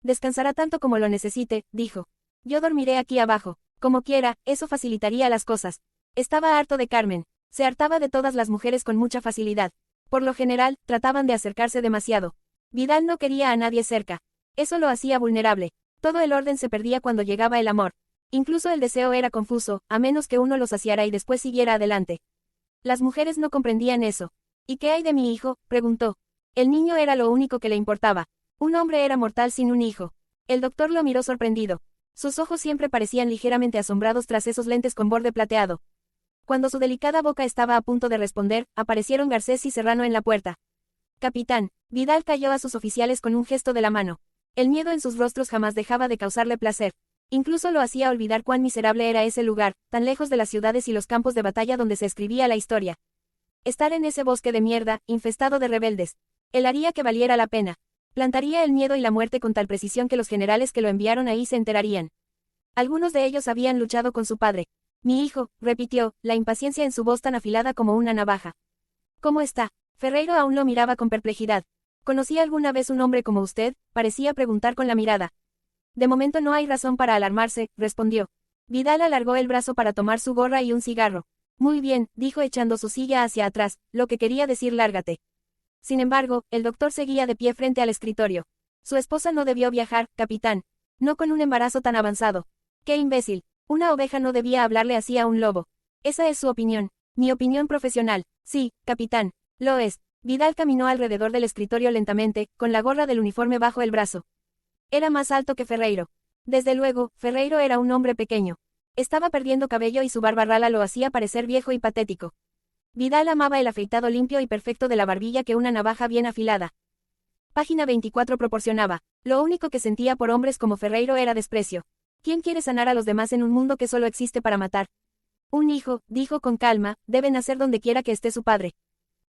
Descansará tanto como lo necesite, dijo. Yo dormiré aquí abajo. Como quiera, eso facilitaría las cosas. Estaba harto de Carmen. Se hartaba de todas las mujeres con mucha facilidad. Por lo general, trataban de acercarse demasiado. Vidal no quería a nadie cerca. Eso lo hacía vulnerable. Todo el orden se perdía cuando llegaba el amor. Incluso el deseo era confuso, a menos que uno lo saciara y después siguiera adelante. Las mujeres no comprendían eso. ¿Y qué hay de mi hijo?, preguntó. El niño era lo único que le importaba. Un hombre era mortal sin un hijo. El doctor lo miró sorprendido. Sus ojos siempre parecían ligeramente asombrados tras esos lentes con borde plateado. Cuando su delicada boca estaba a punto de responder, aparecieron Garcés y Serrano en la puerta. Capitán. Vidal cayó a sus oficiales con un gesto de la mano. El miedo en sus rostros jamás dejaba de causarle placer. Incluso lo hacía olvidar cuán miserable era ese lugar, tan lejos de las ciudades y los campos de batalla donde se escribía la historia. Estar en ese bosque de mierda, infestado de rebeldes. Él haría que valiera la pena. Plantaría el miedo y la muerte con tal precisión que los generales que lo enviaron ahí se enterarían. Algunos de ellos habían luchado con su padre. Mi hijo, repitió, la impaciencia en su voz tan afilada como una navaja. ¿Cómo está? Ferreiro aún lo miraba con perplejidad. ¿Conocía alguna vez un hombre como usted?, parecía preguntar con la mirada. De momento no hay razón para alarmarse, respondió. Vidal alargó el brazo para tomar su gorra y un cigarro. Muy bien, dijo echando su silla hacia atrás, lo que quería decir lárgate. Sin embargo, el doctor seguía de pie frente al escritorio. Su esposa no debió viajar, capitán. No con un embarazo tan avanzado. ¡Qué imbécil! Una oveja no debía hablarle así a un lobo. Esa es su opinión. Mi opinión profesional. Sí, capitán. Lo es. Vidal caminó alrededor del escritorio lentamente, con la gorra del uniforme bajo el brazo. Era más alto que Ferreiro. Desde luego, Ferreiro era un hombre pequeño. Estaba perdiendo cabello y su barba rala lo hacía parecer viejo y patético. Vidal amaba el afeitado limpio y perfecto de la barbilla que una navaja bien afilada. Página 24 proporcionaba. Lo único que sentía por hombres como Ferreiro era desprecio. ¿Quién quiere sanar a los demás en un mundo que solo existe para matar? Un hijo, dijo con calma, debe nacer donde quiera que esté su padre.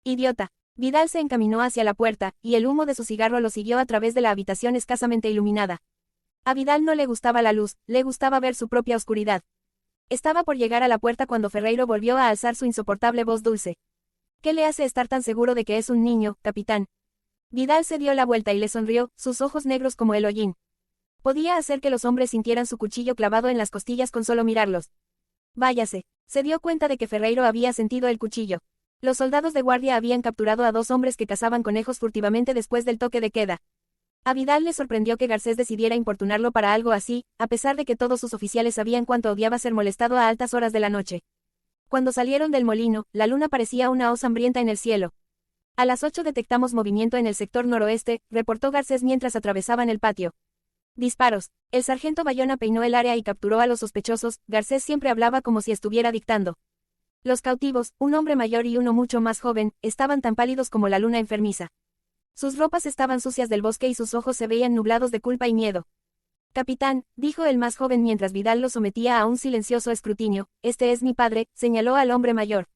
Idiota. Vidal se encaminó hacia la puerta, y el humo de su cigarro lo siguió a través de la habitación escasamente iluminada. A Vidal no le gustaba la luz, le gustaba ver su propia oscuridad. Estaba por llegar a la puerta cuando Ferreiro volvió a alzar su insoportable voz dulce. ¿Qué le hace estar tan seguro de que es un niño, capitán? Vidal se dio la vuelta y le sonrió, sus ojos negros como el hollín. Podía hacer que los hombres sintieran su cuchillo clavado en las costillas con solo mirarlos. Váyase. Se dio cuenta de que Ferreiro había sentido el cuchillo. Los soldados de guardia habían capturado a 2 hombres que cazaban conejos furtivamente después del toque de queda. A Vidal le sorprendió que Garcés decidiera importunarlo para algo así, a pesar de que todos sus oficiales sabían cuánto odiaba ser molestado a altas horas de la noche. Cuando salieron del molino, la luna parecía una hoz hambrienta en el cielo. A las 8 detectamos movimiento en el sector noroeste, reportó Garcés mientras atravesaban el patio. Disparos. El sargento Bayona peinó el área y capturó a los sospechosos. Garcés siempre hablaba como si estuviera dictando. Los cautivos, un hombre mayor y uno mucho más joven, estaban tan pálidos como la luna enfermiza. Sus ropas estaban sucias del bosque y sus ojos se veían nublados de culpa y miedo. Capitán, dijo el más joven mientras Vidal lo sometía a un silencioso escrutinio, este es mi padre, señaló al hombre mayor.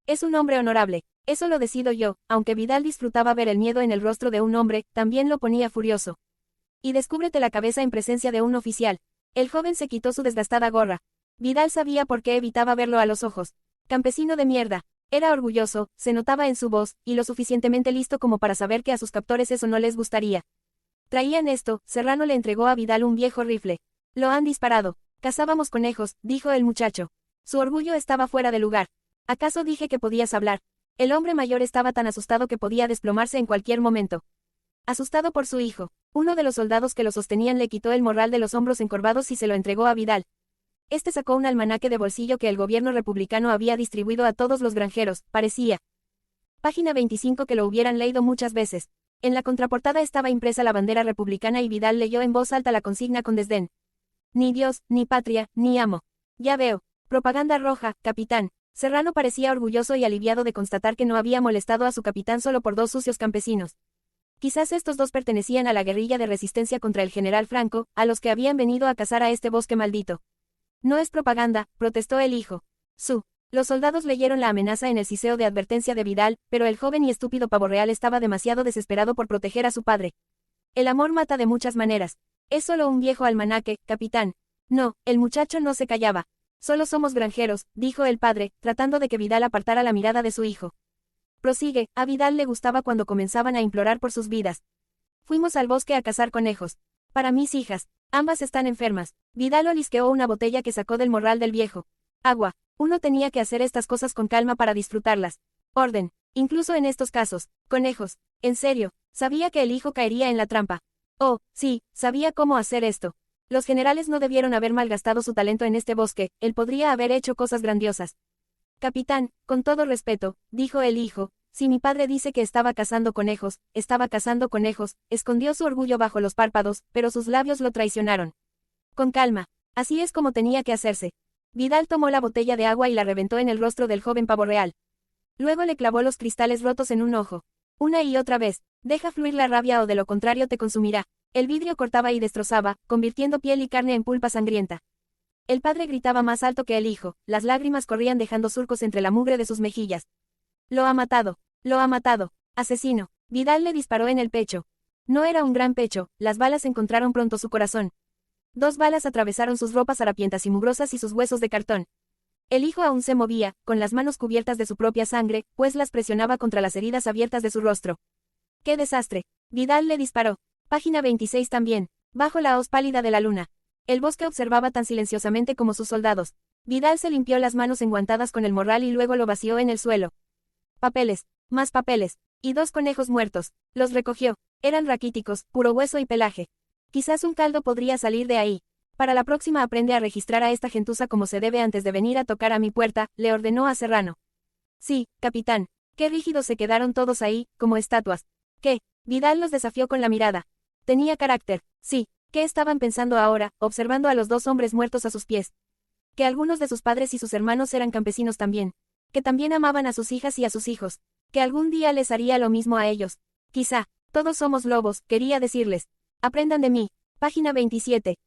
Es un hombre honorable. Eso lo decido yo, aunque Vidal disfrutaba ver el miedo en el rostro de un hombre, también lo ponía furioso. Y descúbrete la cabeza en presencia de un oficial. El joven se quitó su desgastada gorra. Vidal sabía por qué evitaba verlo a los ojos. Campesino de mierda. Era orgulloso, se notaba en su voz, y lo suficientemente listo como para saber que a sus captores eso no les gustaría. Traían esto, Serrano le entregó a Vidal un viejo rifle. Lo han disparado. Cazábamos conejos, dijo el muchacho. Su orgullo estaba fuera de lugar. ¿Acaso dije que podías hablar? El hombre mayor estaba tan asustado que podía desplomarse en cualquier momento. Asustado por su hijo. Uno de los soldados que lo sostenían le quitó el morral de los hombros encorvados y se lo entregó a Vidal. Este sacó un almanaque de bolsillo que el gobierno republicano había distribuido a todos los granjeros, parecía. Página 25 que lo hubieran leído muchas veces. En la contraportada estaba impresa la bandera republicana y Vidal leyó en voz alta la consigna con desdén. Ni Dios, ni patria, ni amo. Ya veo. Propaganda roja, capitán. Serrano parecía orgulloso y aliviado de constatar que no había molestado a su capitán solo por 2 sucios campesinos. Quizás estos 2 pertenecían a la guerrilla de resistencia contra el general Franco, a los que habían venido a cazar a este bosque maldito. No es propaganda, protestó el hijo. Los soldados leyeron la amenaza en el ciseo de advertencia de Vidal, pero el joven y estúpido pavo real estaba demasiado desesperado por proteger a su padre. El amor mata de muchas maneras. Es solo un viejo almanaque, capitán. No, el muchacho no se callaba. Solo somos granjeros, dijo el padre, tratando de que Vidal apartara la mirada de su hijo. Prosigue, a Vidal le gustaba cuando comenzaban a implorar por sus vidas. Fuimos al bosque a cazar conejos. Para mis hijas. Ambas están enfermas. Vidal olisqueó una botella que sacó del morral del viejo. Agua. Uno tenía que hacer estas cosas con calma para disfrutarlas. Orden. Incluso en estos casos. Conejos. En serio. Sabía que el hijo caería en la trampa. Oh, sí, sabía cómo hacer esto. Los generales no debieron haber malgastado su talento en este bosque, él podría haber hecho cosas grandiosas. Capitán, con todo respeto, dijo el hijo, si mi padre dice que estaba cazando conejos, escondió su orgullo bajo los párpados, pero sus labios lo traicionaron. Con calma. Así es como tenía que hacerse. Vidal tomó la botella de agua y la reventó en el rostro del joven pavo real. Luego le clavó los cristales rotos en un ojo. Una y otra vez, deja fluir la rabia o de lo contrario te consumirá. El vidrio cortaba y destrozaba, convirtiendo piel y carne en pulpa sangrienta. El padre gritaba más alto que el hijo, las lágrimas corrían dejando surcos entre la mugre de sus mejillas. Lo ha matado. Lo ha matado. Asesino. Vidal le disparó en el pecho. No era un gran pecho, las balas encontraron pronto su corazón. 2 balas atravesaron sus ropas harapientas y mugrosas y sus huesos de cartón. El hijo aún se movía, con las manos cubiertas de su propia sangre, pues las presionaba contra las heridas abiertas de su rostro. ¡Qué desastre! Vidal le disparó. Página 26 también. Bajo la hoz pálida de la luna. El bosque observaba tan silenciosamente como sus soldados. Vidal se limpió las manos enguantadas con el morral y luego lo vació en el suelo. Papeles. Más papeles. Y 2 conejos muertos. Los recogió. Eran raquíticos, puro hueso y pelaje. Quizás un caldo podría salir de ahí. Para la próxima aprende a registrar a esta gentuza como se debe antes de venir a tocar a mi puerta, le ordenó a Serrano. Sí, capitán. Qué rígidos se quedaron todos ahí, como estatuas. ¿Qué? Vidal los desafió con la mirada. Tenía carácter, sí. ¿Qué estaban pensando ahora, observando a los 2 hombres muertos a sus pies? Que algunos de sus padres y sus hermanos eran campesinos también. Que también amaban a sus hijas y a sus hijos. Que algún día les haría lo mismo a ellos. Quizá. Todos somos lobos, quería decirles. Aprendan de mí. Página 27.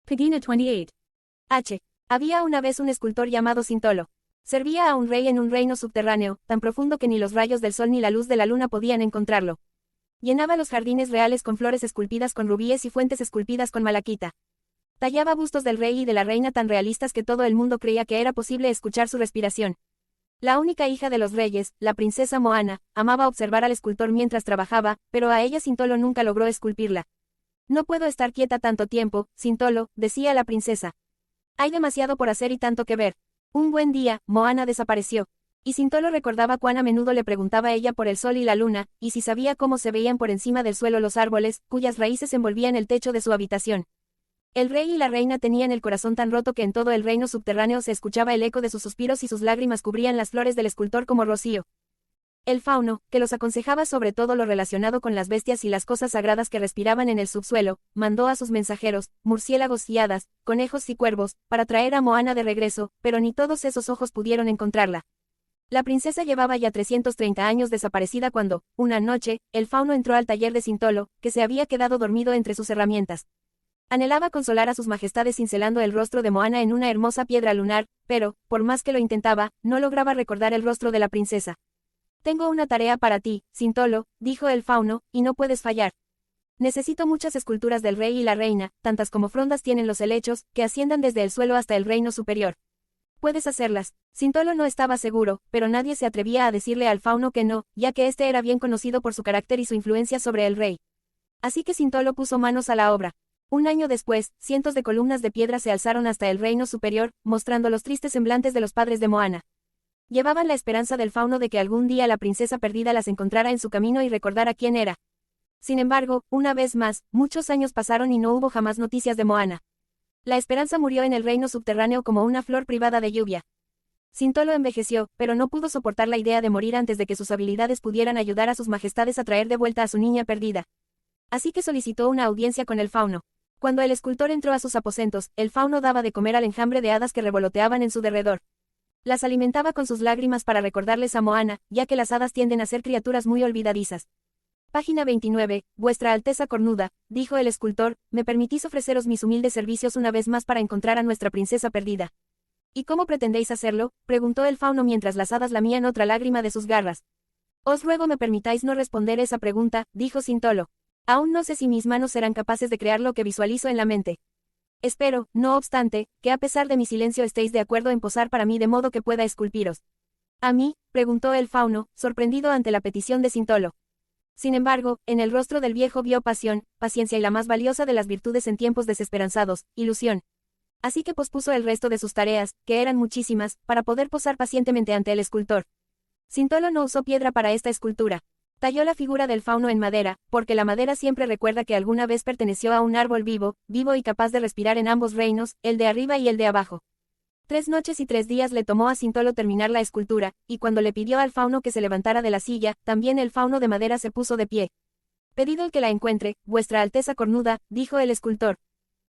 Página 28. H. Había una vez un escultor llamado Sintolo. Servía a un rey en un reino subterráneo, tan profundo que ni los rayos del sol ni la luz de la luna podían encontrarlo. Llenaba los jardines reales con flores esculpidas con rubíes y fuentes esculpidas con malaquita. Tallaba bustos del rey y de la reina tan realistas que todo el mundo creía que era posible escuchar su respiración. La única hija de los reyes, la princesa Moana, amaba observar al escultor mientras trabajaba, pero a ella Sintolo nunca logró esculpirla. No puedo estar quieta tanto tiempo, Sintolo, decía la princesa. Hay demasiado por hacer y tanto que ver. Un buen día, Moana desapareció. Y Sintolo recordaba cuán a menudo le preguntaba ella por el sol y la luna, y si sabía cómo se veían por encima del suelo los árboles, cuyas raíces envolvían el techo de su habitación. El rey y la reina tenían el corazón tan roto que en todo el reino subterráneo se escuchaba el eco de sus suspiros y sus lágrimas cubrían las flores del escultor como rocío. El fauno, que los aconsejaba sobre todo lo relacionado con las bestias y las cosas sagradas que respiraban en el subsuelo, mandó a sus mensajeros, murciélagos y hadas, conejos y cuervos, para traer a Moana de regreso, pero ni todos esos ojos pudieron encontrarla. La princesa llevaba ya 330 años desaparecida cuando, una noche, el fauno entró al taller de Sintolo, que se había quedado dormido entre sus herramientas. Anhelaba consolar a sus majestades cincelando el rostro de Moana en una hermosa piedra lunar, pero, por más que lo intentaba, no lograba recordar el rostro de la princesa. Tengo una tarea para ti, Sintolo, dijo el fauno, y no puedes fallar. Necesito muchas esculturas del rey y la reina, tantas como frondas tienen los helechos, que asciendan desde el suelo hasta el reino superior. Puedes hacerlas. Sintolo no estaba seguro, pero nadie se atrevía a decirle al fauno que no, ya que éste era bien conocido por su carácter y su influencia sobre el rey. Así que Sintolo puso manos a la obra. Un año después, cientos de columnas de piedra se alzaron hasta el reino superior, mostrando los tristes semblantes de los padres de Moana. Llevaban la esperanza del fauno de que algún día la princesa perdida las encontrara en su camino y recordara quién era. Sin embargo, una vez más, muchos años pasaron y no hubo jamás noticias de Moana. La esperanza murió en el reino subterráneo como una flor privada de lluvia. Sintolo envejeció, pero no pudo soportar la idea de morir antes de que sus habilidades pudieran ayudar a sus majestades a traer de vuelta a su niña perdida. Así que solicitó una audiencia con el fauno. Cuando el escultor entró a sus aposentos, el fauno daba de comer al enjambre de hadas que revoloteaban en su derredor. Las alimentaba con sus lágrimas para recordarles a Moana, ya que las hadas tienden a ser criaturas muy olvidadizas. Página 29, Vuestra Alteza Cornuda, dijo el escultor, me permitís ofreceros mis humildes servicios una vez más para encontrar a nuestra princesa perdida. ¿Y cómo pretendéis hacerlo?, preguntó el fauno mientras las hadas lamían otra lágrima de sus garras. Os ruego me permitáis no responder esa pregunta, dijo Sintolo. Aún no sé si mis manos serán capaces de crear lo que visualizo en la mente. Espero, no obstante, que a pesar de mi silencio estéis de acuerdo en posar para mí de modo que pueda esculpiros. ¿A mí?, preguntó el fauno, sorprendido ante la petición de Sintolo. Sin embargo, en el rostro del viejo vio pasión, paciencia y la más valiosa de las virtudes en tiempos desesperanzados, ilusión. Así que pospuso el resto de sus tareas, que eran muchísimas, para poder posar pacientemente ante el escultor. Sintolo no usó piedra para esta escultura. Talló la figura del fauno en madera, porque la madera siempre recuerda que alguna vez perteneció a un árbol vivo, vivo y capaz de respirar en ambos reinos, el de arriba y el de abajo. 3 noches y 3 días le tomó a Sintolo terminar la escultura, y cuando le pidió al fauno que se levantara de la silla, también el fauno de madera se puso de pie. Pedido el que la encuentre, vuestra alteza cornuda, dijo el escultor.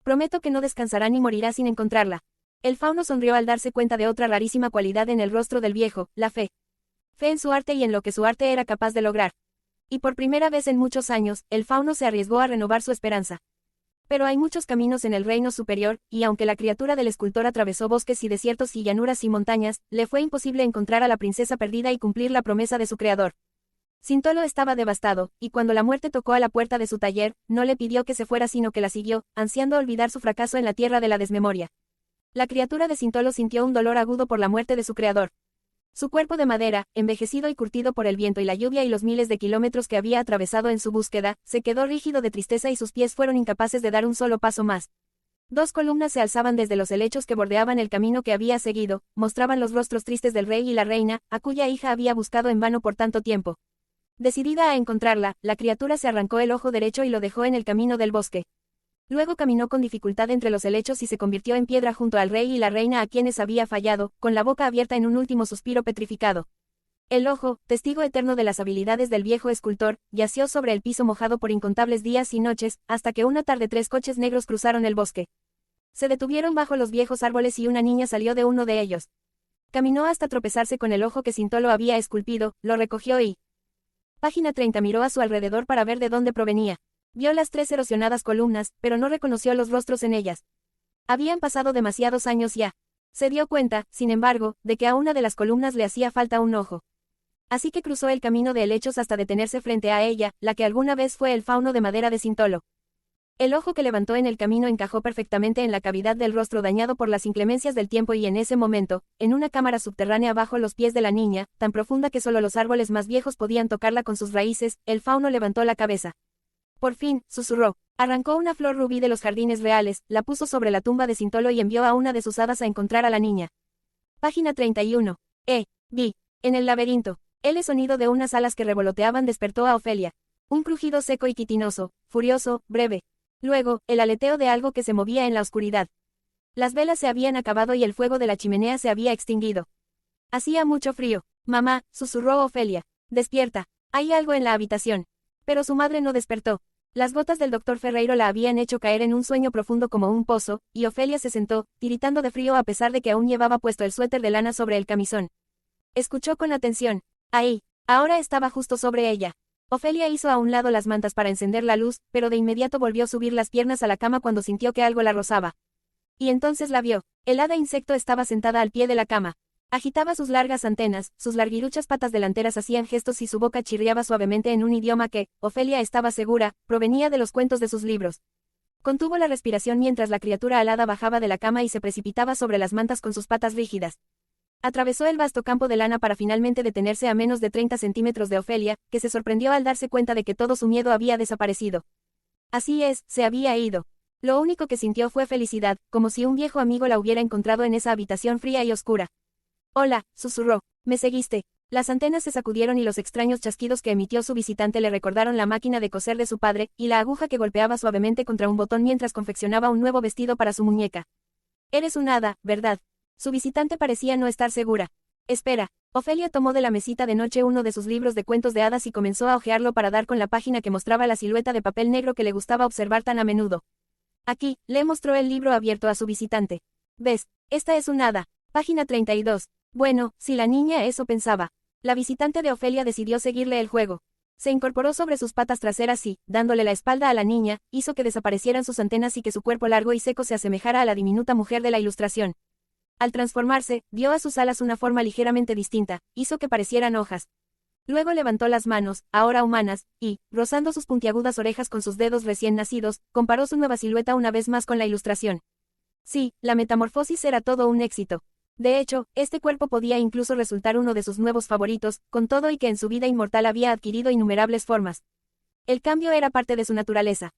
Prometo que no descansará ni morirá sin encontrarla. El fauno sonrió al darse cuenta de otra rarísima cualidad en el rostro del viejo, la fe. Fe en su arte y en lo que su arte era capaz de lograr. Y por primera vez en muchos años, el fauno se arriesgó a renovar su esperanza. Pero hay muchos caminos en el reino superior, y aunque la criatura del escultor atravesó bosques y desiertos y llanuras y montañas, le fue imposible encontrar a la princesa perdida y cumplir la promesa de su creador. Sintolo estaba devastado, y cuando la muerte tocó a la puerta de su taller, no le pidió que se fuera sino que la siguió, ansiando olvidar su fracaso en la tierra de la desmemoria. La criatura de Sintolo sintió un dolor agudo por la muerte de su creador. Su cuerpo de madera, envejecido y curtido por el viento y la lluvia y los miles de kilómetros que había atravesado en su búsqueda, se quedó rígido de tristeza y sus pies fueron incapaces de dar un solo paso más. 2 columnas se alzaban desde los helechos que bordeaban el camino que había seguido, mostraban los rostros tristes del rey y la reina, a cuya hija había buscado en vano por tanto tiempo. Decidida a encontrarla, la criatura se arrancó el ojo derecho y lo dejó en el camino del bosque. Luego caminó con dificultad entre los helechos y se convirtió en piedra junto al rey y la reina a quienes había fallado, con la boca abierta en un último suspiro petrificado. El ojo, testigo eterno de las habilidades del viejo escultor, yació sobre el piso mojado por incontables días y noches, hasta que una tarde 3 coches negros cruzaron el bosque. Se detuvieron bajo los viejos árboles y una niña salió de uno de ellos. Caminó hasta tropezarse con el ojo que Sintolo había esculpido, lo recogió y... Página 30 miró a su alrededor para ver de dónde provenía. Vio las 3 erosionadas columnas, pero no reconoció los rostros en ellas. Habían pasado demasiados años ya. Se dio cuenta, sin embargo, de que a una de las columnas le hacía falta un ojo. Así que cruzó el camino de helechos hasta detenerse frente a ella, la que alguna vez fue el fauno de madera de Sintolo. El ojo que levantó en el camino encajó perfectamente en la cavidad del rostro dañado por las inclemencias del tiempo y en ese momento, en una cámara subterránea bajo los pies de la niña, tan profunda que solo los árboles más viejos podían tocarla con sus raíces, el fauno levantó la cabeza. Por fin, susurró. Arrancó una flor rubí de los jardines reales, la puso sobre la tumba de Sintolo y envió a una de sus hadas a encontrar a la niña. Página 31. Vi. En el laberinto. El sonido de unas alas que revoloteaban despertó a Ofelia. Un crujido seco y quitinoso, furioso, breve. Luego, el aleteo de algo que se movía en la oscuridad. Las velas se habían acabado y el fuego de la chimenea se había extinguido. Hacía mucho frío. Mamá, susurró Ofelia. Despierta. Hay algo en la habitación. Pero su madre no despertó. Las gotas del doctor Ferreiro la habían hecho caer en un sueño profundo como un pozo, y Ofelia se sentó, tiritando de frío a pesar de que aún llevaba puesto el suéter de lana sobre el camisón. Escuchó con atención. Ahí. Ahora estaba justo sobre ella. Ofelia hizo a un lado las mantas para encender la luz, pero de inmediato volvió a subir las piernas a la cama cuando sintió que algo la rozaba. Y entonces la vio. El hada insecto estaba sentada al pie de la cama. Agitaba sus largas antenas, sus larguiruchas patas delanteras hacían gestos y su boca chirriaba suavemente en un idioma que, Ofelia estaba segura, provenía de los cuentos de sus libros. Contuvo la respiración mientras la criatura alada bajaba de la cama y se precipitaba sobre las mantas con sus patas rígidas. Atravesó el vasto campo de lana para finalmente detenerse a menos de 30 centímetros de Ofelia, que se sorprendió al darse cuenta de que todo su miedo había desaparecido. Así es, se había ido. Lo único que sintió fue felicidad, como si un viejo amigo la hubiera encontrado en esa habitación fría y oscura. Hola, susurró. ¿Me seguiste? Las antenas se sacudieron y los extraños chasquidos que emitió su visitante le recordaron la máquina de coser de su padre, y la aguja que golpeaba suavemente contra un botón mientras confeccionaba un nuevo vestido para su muñeca. Eres un hada, ¿verdad? Su visitante parecía no estar segura. Espera. Ofelia tomó de la mesita de noche uno de sus libros de cuentos de hadas y comenzó a hojearlo para dar con la página que mostraba la silueta de papel negro que le gustaba observar tan a menudo. Aquí, le mostró el libro abierto a su visitante. ¿Ves? Esta es un hada. Página 32. Bueno, si la niña eso pensaba. La visitante de Ofelia decidió seguirle el juego. Se incorporó sobre sus patas traseras y, dándole la espalda a la niña, hizo que desaparecieran sus antenas y que su cuerpo largo y seco se asemejara a la diminuta mujer de la ilustración. Al transformarse, dio a sus alas una forma ligeramente distinta, hizo que parecieran hojas. Luego levantó las manos, ahora humanas, y, rozando sus puntiagudas orejas con sus dedos recién nacidos, comparó su nueva silueta una vez más con la ilustración. Sí, la metamorfosis era todo un éxito. De hecho, este cuerpo podía incluso resultar uno de sus nuevos favoritos, con todo y que en su vida inmortal había adquirido innumerables formas. El cambio era parte de su naturaleza.